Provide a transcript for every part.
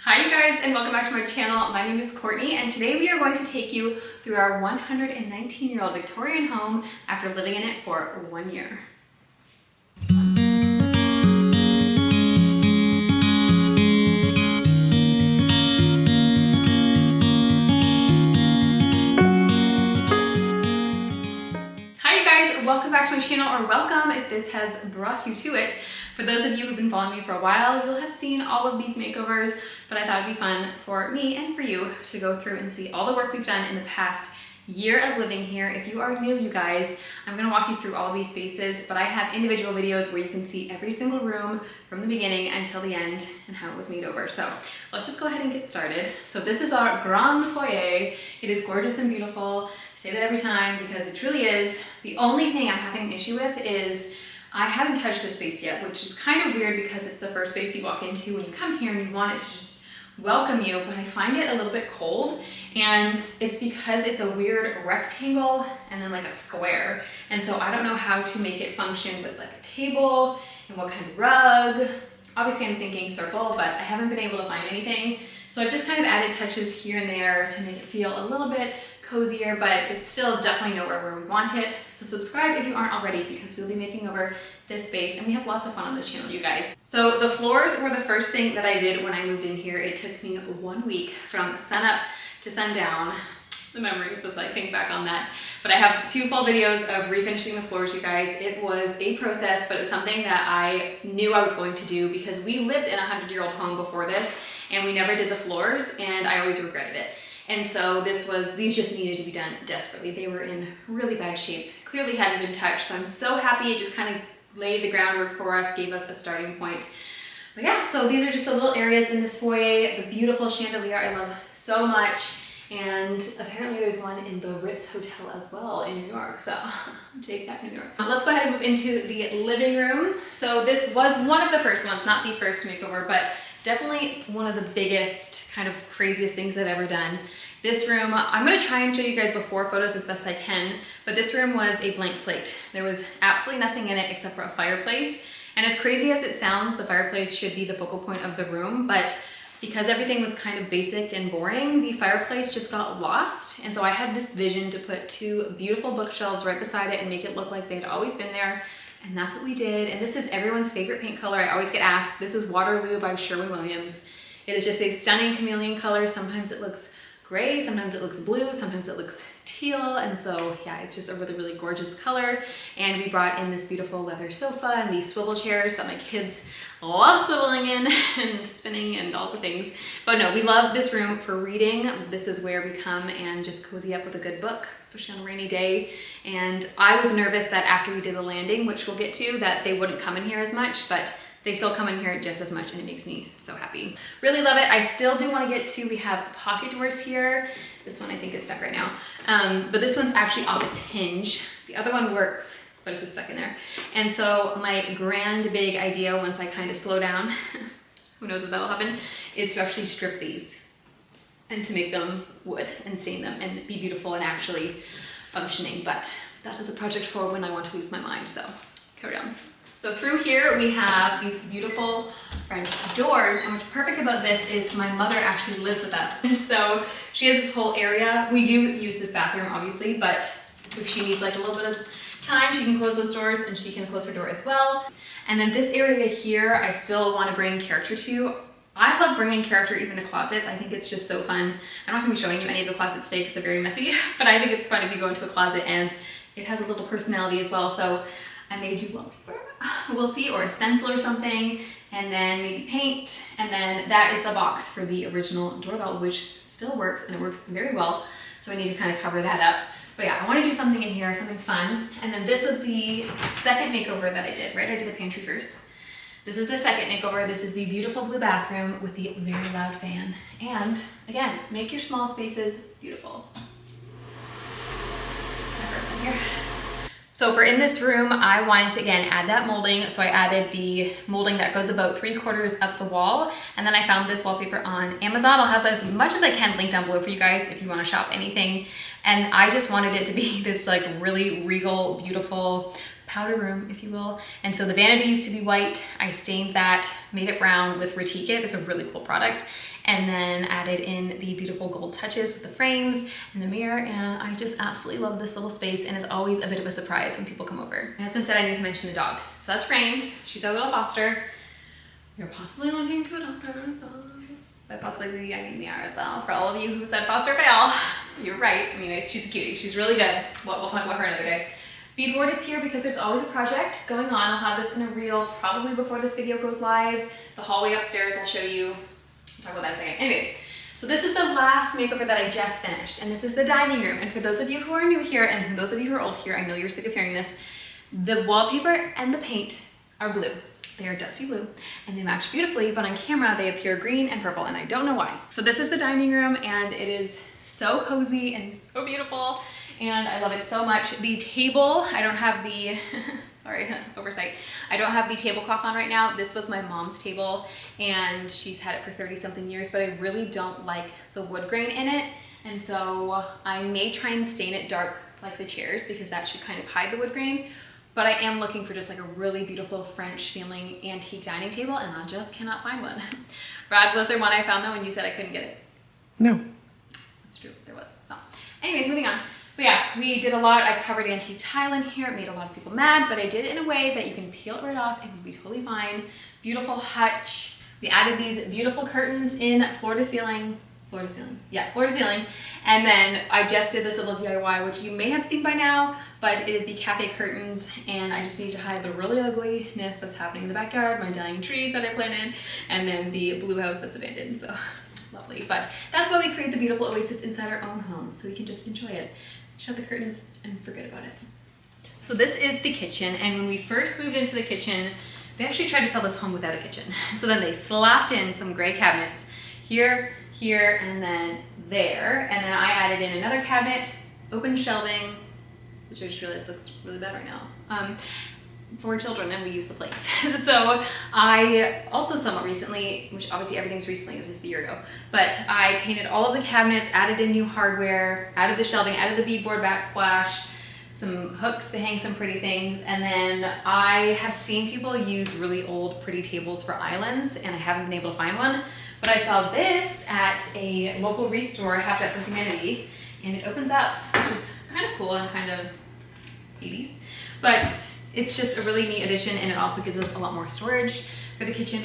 Hi you guys, and welcome back to my channel. My name is Courtney, and today we are going to take you through our 119-year-old Victorian home after living in it for 1 year. Hi you guys, welcome back to my channel, or welcome if this has brought you to it. For those of you who've been following me for a while, you'll have seen all of these makeovers, but I thought it'd be fun for me and for you to go through and see all the work we've done in the past year of living here. If you are new, you guys, I'm gonna walk you through all of these spaces, but I have individual videos where you can see every single room from the beginning until the end and how it was made over. So let's just go ahead and get started. So this is our grand foyer. It is gorgeous and beautiful. I say that every time because it truly is. The only thing I'm having an issue with is I haven't touched this space yet, which is kind of weird because it's the first space you walk into when you come here and you want it to just welcome you, but I find it a little bit cold, and it's because it's a weird rectangle and then like a square, and so I don't know how to make it function with like a table and what kind of rug. Obviously I'm thinking circle, but I haven't been able to find anything, so I've just kind of added touches here and there to make it feel a little bit cozier, but it's still definitely nowhere where we want it. So subscribe if you aren't already, because we'll be making over this space and we have lots of fun on this channel, you guys. So the floors were the first thing that I did when I moved in here. It took me 1 week from sunup to sundown. The memories as I think back on that. But I have 2 full videos of refinishing the floors, you guys. It was a process, but it was something that I knew I was going to do because we lived in a 100-year-old home before this and we never did the floors, and I always regretted it. And so these just needed to be done desperately. They were in really bad shape, clearly hadn't been touched. So I'm so happy it just kind of laid the groundwork for us, gave us a starting point. But yeah, so these are just the little areas in this foyer. The beautiful chandelier I love so much. And apparently there's one in the Ritz Hotel as well in New York. So take that, New York. Let's go ahead and move into the living room. So this was one of the first ones, not the first makeover, but definitely one of the biggest, kind of craziest things I've ever done. This room, I'm gonna try and show you guys before photos as best I can, but this room was a blank slate. There was absolutely nothing in it except for a fireplace. And as crazy as it sounds, the fireplace should be the focal point of the room, but because everything was kind of basic and boring, the fireplace just got lost. And so I had this vision to put 2 beautiful bookshelves right beside it and make it look like they'd always been there. And that's what we did. And this is everyone's favorite paint color. I always get asked. This is Waterloo by Sherwin. It is just a stunning chameleon color. Sometimes it looks gray, sometimes it looks blue, sometimes it looks teal, and so yeah, it's just a really, really gorgeous color. And we brought in this beautiful leather sofa and these swivel chairs that my kids love swiveling in and spinning and all the things. But no, we love this room for reading. This is where we come and just cozy up with a good book, especially on a rainy day. And I was nervous that after we did the landing, which we'll get to, that they wouldn't come in here as much, but they still come in here just as much, and it makes me so happy. Really love it. I still do want to get to, we have pocket doors here. This one I think is stuck right now. But this one's actually off its hinge. The other one works, but it's just stuck in there. And so my grand big idea, once I kind of slow down, who knows if that'll happen, is to actually strip these and to make them wood and stain them and be beautiful and actually functioning. But that is a project for when I want to lose my mind, so carry on. So through here we have these beautiful French doors, and what's perfect about this is my mother actually lives with us. So she has this whole area. We do use this bathroom obviously, but if she needs like a little bit of time, she can close those doors and she can close her door as well. And then this area here, I still want to bring character to. I love bringing character even to closets. I think it's just so fun. I'm not going to be showing you any of the closets today because they're very messy, but I think it's fun if you go into a closet and it has a little personality as well. So I made you wallpaper, we'll see, or a stencil or something, and then maybe paint, and then that is the box for the original doorbell, which still works, and it works very well, so I need to kind of cover that up. But yeah, I want to do something in here, something fun. And then this was the second makeover that I did, right? I did the pantry first. This is the second makeover. This is the beautiful blue bathroom with the very loud fan. And again, make your small spaces beautiful. Let's in here. So for in this room, I wanted to again add that molding. So I added the molding that goes about 3/4 up the wall. And then I found this wallpaper on Amazon. I'll have as much as I can linked down below for you guys if you want to shop anything. And I just wanted it to be this like really regal, beautiful powder room, if you will. And so the vanity used to be white. I stained that, made it brown with Retique It. It's a really cool product. and then added in the beautiful gold touches with the frames and the mirror, and I just absolutely love this little space, and it's always a bit of a surprise when people come over. My husband said I need to mention the dog. So that's Rain. She's our little foster. You're possibly looking to adopt her, so by possibly I mean Miara. So for all of you who said foster fail, you're right. I mean, she's a cutie. She's really good. Well, we'll talk about her another day. Beadboard is here because there's always a project going on. I'll have this in a reel probably before this video goes live. The hallway upstairs I'll show you. We'll talk about that in a second. Anyways, so this is the last makeover that I just finished, and this is the dining room. And for those of you who are new here and those of you who are old here, I know you're sick of hearing this, the wallpaper and the paint are blue. They are dusty blue and they match beautifully, but on camera they appear green and purple, and I don't know why. So this is the dining room, and it is so cozy and so beautiful, and I love it so much. The table, I don't have the, sorry, oversight. I don't have the tablecloth on right now. This was my mom's table, and she's had it for 30 something years, but I really don't like the wood grain in it. And so I may try and stain it dark like the chairs, because that should kind of hide the wood grain. But I am looking for just like a really beautiful French feeling antique dining table, and I just cannot find one. Brad, was there one I found though when you said I couldn't get it? No. That's true, there was. So anyways, moving on. But yeah, we did a lot. I covered antique tile in here. It made a lot of people mad, but I did it in a way that you can peel it right off and it'll be totally fine. Beautiful hutch. We added these beautiful curtains in floor to ceiling. Yeah, floor to ceiling. And then I just did this little DIY, which you may have seen by now, but it is the cafe curtains, and I just need to hide the really ugliness that's happening in the backyard, my dying trees that I planted, and then the blue house that's abandoned. So lovely. But that's why we create the beautiful oasis inside our own home, so we can just enjoy it. Shut the curtains and forget about it. So this is the kitchen, and when we first moved into the kitchen, they actually tried to sell this home without a kitchen. So then they slapped in some gray cabinets here, here, and then there. And then I added in another cabinet, open shelving, which I just realized looks really bad right now, for children, and we use the plates. So I also somewhat recently, which obviously everything's recently, it was just a year ago, but I painted all of the cabinets, added in new hardware, added the shelving, added the beadboard backsplash, some hooks to hang some pretty things, and then I have seen people use really old pretty tables for islands, and I haven't been able to find one. But I saw this at a local restore, Habitat for Humanity, and it opens up, which is kind of cool and kind of 80s. But it's just a really neat addition, and it also gives us a lot more storage for the kitchen,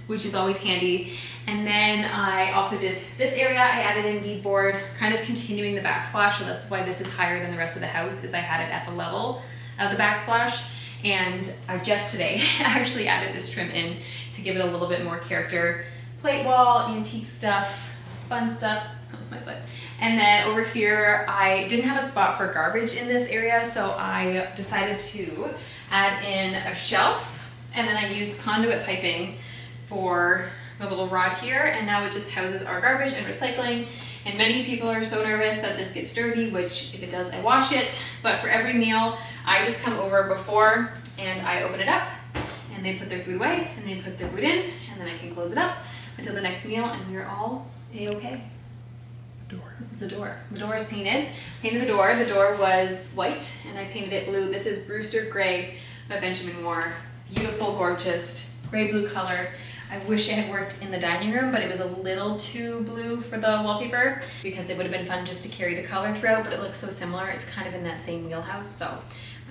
which is always handy. And then I also did this area. I added in beadboard, kind of continuing the backsplash, so that's why this is higher than the rest of the house, is I had it at the level of the backsplash. And I just today actually added this trim in to give it a little bit more character. Plate wall, antique stuff, fun stuff. That was my foot. And then over here, I didn't have a spot for garbage in this area, so I decided to add in a shelf, and then I used conduit piping for the little rod here, and now it just houses our garbage and recycling. And many people are so nervous that this gets dirty, which if it does, I wash it. But for every meal, I just come over before and I open it up, and they put their food away, and they put their food in, and then I can close it up until the next meal, and we're all a-okay. Door. This is the door. The door is painted. Painted the door. The door was white, and I painted it blue. This is Brewster Gray by Benjamin Moore. Beautiful, gorgeous, gray-blue color. I wish it had worked in the dining room, but it was a little too blue for the wallpaper, because it would have been fun just to carry the color throughout, but it looks so similar. It's kind of in that same wheelhouse, so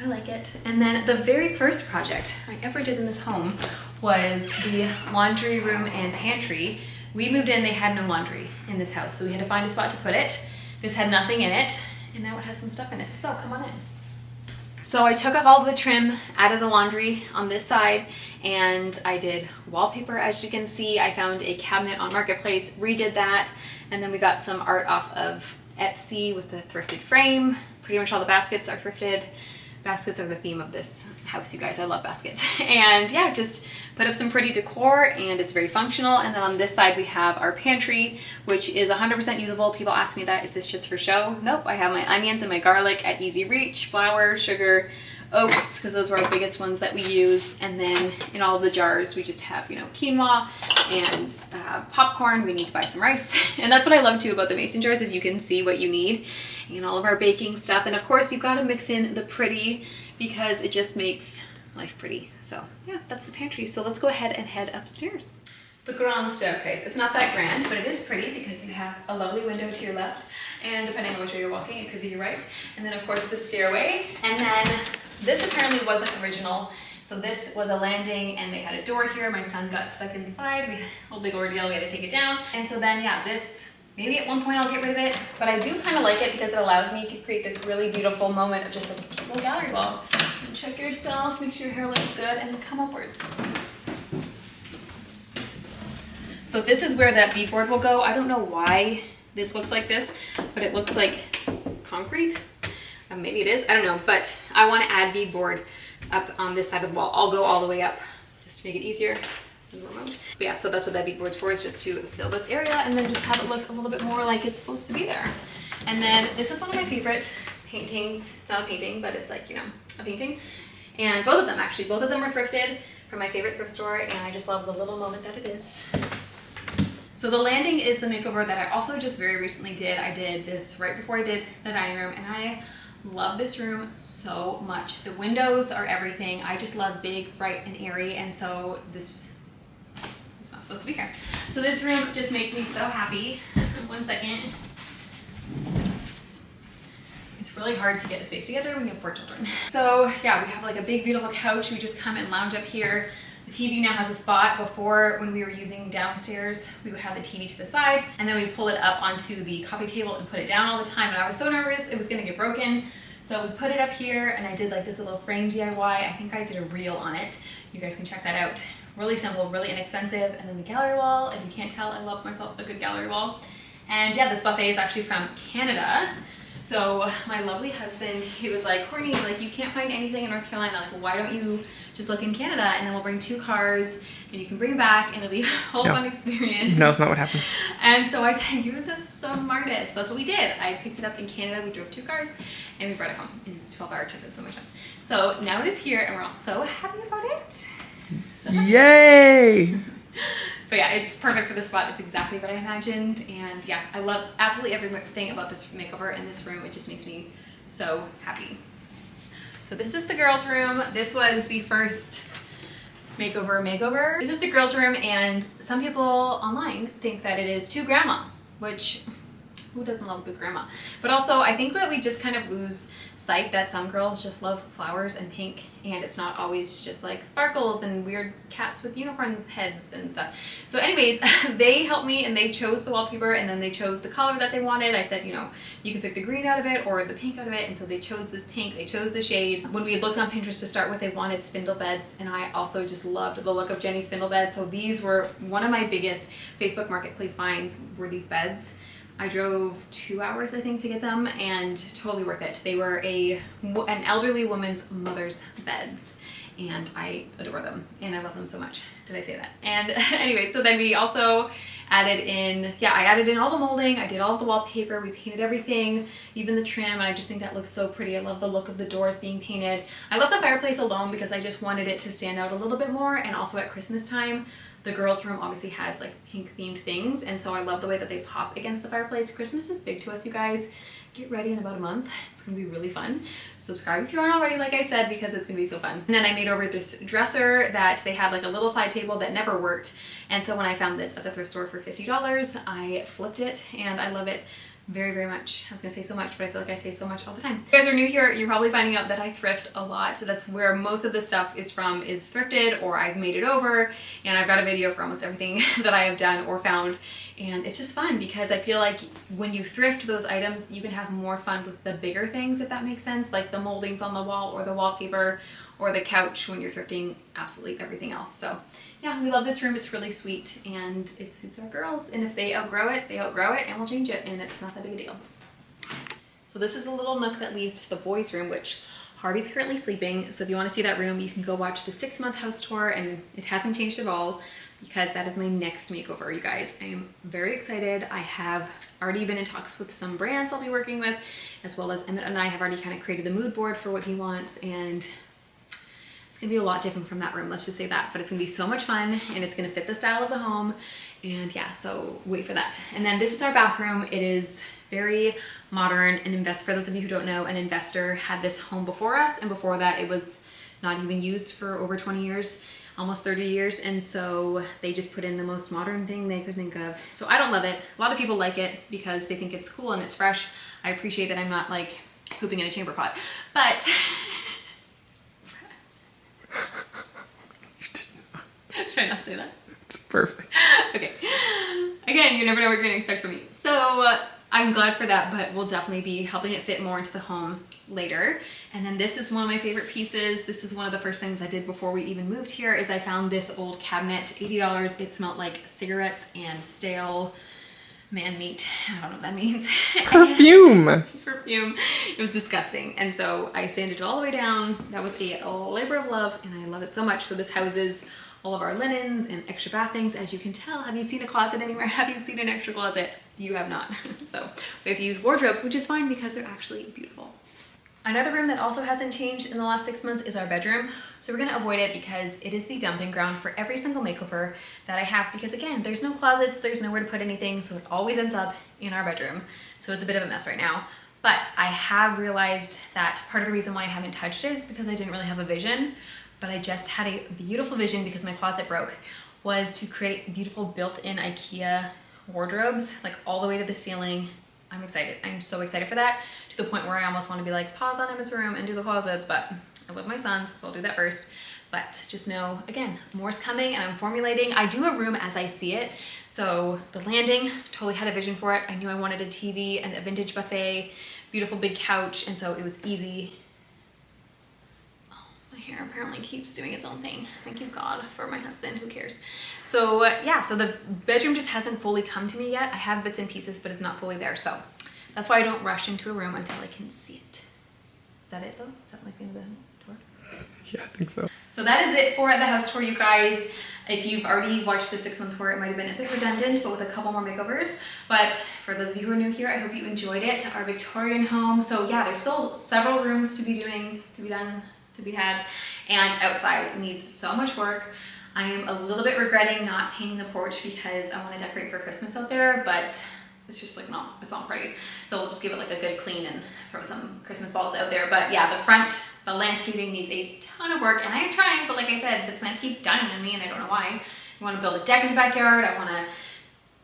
I like it. And then the very first project I ever did in this home was the laundry room and pantry. We moved in, they had no laundry in this house, so we had to find a spot to put it. This had nothing in it, and now it has some stuff in it, so come on in. So I took off all the trim, added the laundry on this side, and I did wallpaper, as you can see. I found a cabinet on Marketplace, redid that, and then we got some art off of Etsy with the thrifted frame. Pretty much all the baskets are thrifted. Baskets are the theme of this house, you guys. I love baskets. And yeah, just put up some pretty decor, and it's very functional. And then on this side we have our pantry, which is 100% usable. People ask me that, is this just for show? Nope, I have my onions and my garlic at easy reach, flour, sugar, oats, because those were our biggest ones that we use. And then in all of the jars we just have, you know, quinoa and popcorn. We need to buy some rice. And that's what I love too about the mason jars, is you can see what you need and all of our baking stuff. And of course you've got to mix in the pretty, because it just makes life pretty. So yeah, that's the pantry. So let's go ahead and head upstairs. the grand staircase. It's not that grand, but it is pretty because you have a lovely window to your left, and depending on which way you're walking, it could be your right. And then of course the stairway. And then this apparently wasn't original. So this was a landing and they had a door here. My son got stuck inside. We had a whole big ordeal, we had to take it down. And so then yeah, this, maybe at one point I'll get rid of it, but I do kind of like it because it allows me to create this really beautiful moment of just a cute little gallery wall. And check yourself, make sure your hair looks good, and come upward. So this is where that beadboard will go. I don't know why this looks like this, but it looks like concrete. Maybe it is, I don't know, but I want to add beadboard up on this side of the wall. I'll go all the way up just to make it easier than the remote. But yeah, so that's what that beadboard's for, is just to fill this area and then just have it look a little bit more like it's supposed to be there. And then this is one of my favorite paintings. It's not a painting, but it's like, you know, a painting. And both of them actually, both of them were thrifted from my favorite thrift store, and I just love the little moment that it is. So the landing is the makeover that I also just very recently did. I did this right before I did the dining room, and I love this room so much. The windows are everything. I just love big, bright, and airy, and so this is not supposed to be here. So this room just makes me so happy. 1 second. It's really hard to get the space together when you have 4 children. So yeah, we have like a big, beautiful couch. We just come and lounge up here. The TV now has a spot. Before, when we were using downstairs, we would have the TV to the side, and then we pull it up onto the coffee table and put it down all the time, and I was so nervous it was gonna get broken. So we put it up here, and I did like this little frame DIY. I think I did a reel on it. You guys can check that out. Really simple, really inexpensive. And then the gallery wall, if you can't tell, I love myself a good gallery wall. And yeah, this buffet is actually from Canada. So my lovely husband, he was like, Courtney, like, you can't find anything in North Carolina. Like, well, why don't you just look in Canada, and then we'll bring 2 cars and you can bring back and it'll be a whole fun experience. No, it's not what happened. And so I said, you're the smartest. So that's what we did. I picked it up in Canada. We drove 2 cars and we brought it home. And it was a 12-hour trip. It was so much fun. So now it is here and we're all so happy about it. So yay! But yeah, it's perfect for the spot. It's exactly what I imagined. And yeah, I love absolutely everything about this makeover in this room. It just makes me so happy. So this is the girls' room. This was the first makeover. This is the girls' room, and some people online think that it is too grandma, which who doesn't love good grandma? But also I think that we just kind of lose sight that some girls just love flowers and pink, and it's not always just like sparkles and weird cats with unicorn heads and stuff. So anyways, they helped me and they chose the wallpaper, and then they chose the color that they wanted. I said, you know, you can pick the green out of it or the pink out of it, and so they chose this pink, they chose the shade. When we had looked on Pinterest to start with, they wanted spindle beds, and I also just loved the look of Jenny's spindle bed. So these were one of my biggest Facebook Marketplace finds, were these beds. I drove 2 hours, I think, to get them, and totally worth it. They were an elderly woman's mother's beds, and I adore them, and I love them so much. Did I say that? And anyway, so then we also added in, yeah, I added in all the molding, I did all of the wallpaper, we painted everything, even the trim, and I just think that looks so pretty. I love the look of the doors being painted. I love the fireplace alone because I just wanted it to stand out a little bit more, and also at Christmas time, the girls' room obviously has like pink themed things, and so I love the way that they pop against the fireplace. Christmas is big to us, you guys. Get ready in about a month. It's gonna be really fun. Subscribe if you aren't already, like I said, because it's gonna be so fun. And then I made over this dresser that they had like a little side table that never worked. And so when I found this at the thrift store for $50, I flipped it, and I love it very, very much. I was gonna say so much, but I feel like I say so much all the time. If you guys are new here, you're probably finding out that I thrift a lot. So that's where most of the stuff is from, is thrifted, or I've made it over, and I've got a video for almost everything that I have done or found. And it's just fun because I feel like when you thrift those items, you can have more fun with the bigger things, if that makes sense, like the moldings on the wall or the wallpaper or the couch when you're thrifting absolutely everything else. So yeah, we love this room. It's really sweet, and it suits our girls. And if they outgrow it, and we'll change it, and it's not that big a deal. So this is the little nook that leads to the boys' room, which Harvey's currently sleeping. So if you want to see that room, you can go watch the 6-month house tour, and it hasn't changed at all because that is my next makeover, you guys. I am very excited. I have already been in talks with some brands I'll be working with, as well as Emmett and I have already kind of created the mood board for what he wants, and it's gonna be a lot different from that room, let's just say that, but it's gonna be so much fun, and it's gonna fit the style of the home, and yeah, so wait for that. And then this is our bathroom. It is very modern. For those of you who don't know, an investor had this home before us, and before that it was not even used for over 20 years. almost 30 years, and so they just put in the most modern thing they could think of. So I don't love it. A lot of people like it because they think it's cool and it's fresh. I appreciate that I'm not like pooping in a chamber pot, but should I not say that? It's perfect. Okay. Again, you never know what you're gonna expect from me. So I'm glad for that, but we'll definitely be helping it fit more into the home later. And then this is one of my favorite pieces. This is one of the first things I did before we even moved here is I found this old cabinet, $80. It smelled like cigarettes and stale man meat. I don't know what that means. Perfume. Perfume. It was disgusting. And so I sanded it all the way down. That was a labor of love and I love it so much. So this houses all of our linens and extra bath things. As you can tell, have you seen a closet anywhere? Have you seen an extra closet? You have not. So we have to use wardrobes, which is fine because they're actually beautiful. Another room that also hasn't changed in the last 6 months is our bedroom. So we're gonna avoid it because it is the dumping ground for every single makeover that I have, because again, there's no closets, there's nowhere to put anything, so it always ends up in our bedroom. So it's a bit of a mess right now. But I have realized that part of the reason why I haven't touched it is because I didn't really have a vision, but I just had a beautiful vision because my closet broke, was to create beautiful built-in IKEA wardrobes, like all the way to the ceiling. I'm excited. I'm so excited for that, to the point where I almost want to be like, pause on Emmett's room and do the closets, but I love my sons, so I'll do that first. But just know, again, more's coming and I'm formulating. I do a room as I see it. So the landing, totally had a vision for it. I knew I wanted a TV and a vintage buffet, beautiful big couch, and so it was easy. Hair apparently keeps doing its own thing. Thank you God for my husband, who cares. So yeah, so the bedroom just hasn't fully come to me yet. I have bits and pieces, but it's not fully there. So that's why I don't rush into a room until I can see it. Is that it though? Is that like the end of the tour? Yeah, I think so. So that is it for the house tour, you guys. If you've already watched the 6-month tour, it might have been a bit redundant, but with a couple more makeovers. But for those of you who are new here, I hope you enjoyed it. Our Victorian home. So yeah, there's still several rooms to be done, to be had, and outside needs so much work. I am a little bit regretting not painting the porch because I want to decorate for Christmas out there, but it's just like it's not pretty. So we'll just give it like a good clean and throw some Christmas balls out there. But yeah, the front, the landscaping needs a ton of work, and I am trying, but like I said, the plants keep dying on me and I don't know why. I want to build a deck in the backyard. I want to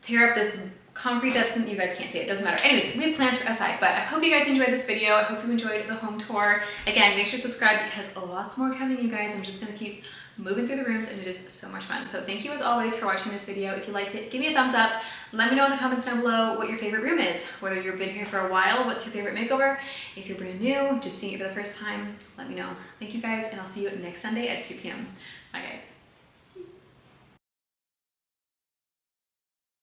tear up this concrete that's, you guys can't see it, doesn't matter. Anyways, we have plans for outside, but I hope you guys enjoyed this video. I hope you enjoyed the home tour. Again, make sure to subscribe because lots more coming, you guys. I'm just gonna keep moving through the rooms and it is so much fun. So thank you as always for watching this video. If you liked it, give me a thumbs up. Let me know in the comments down below what your favorite room is. Whether you've been here for a while, what's your favorite makeover? If you're brand new, just seeing it for the first time, let me know. Thank you guys, and I'll see you next Sunday at 2 p.m. Bye guys.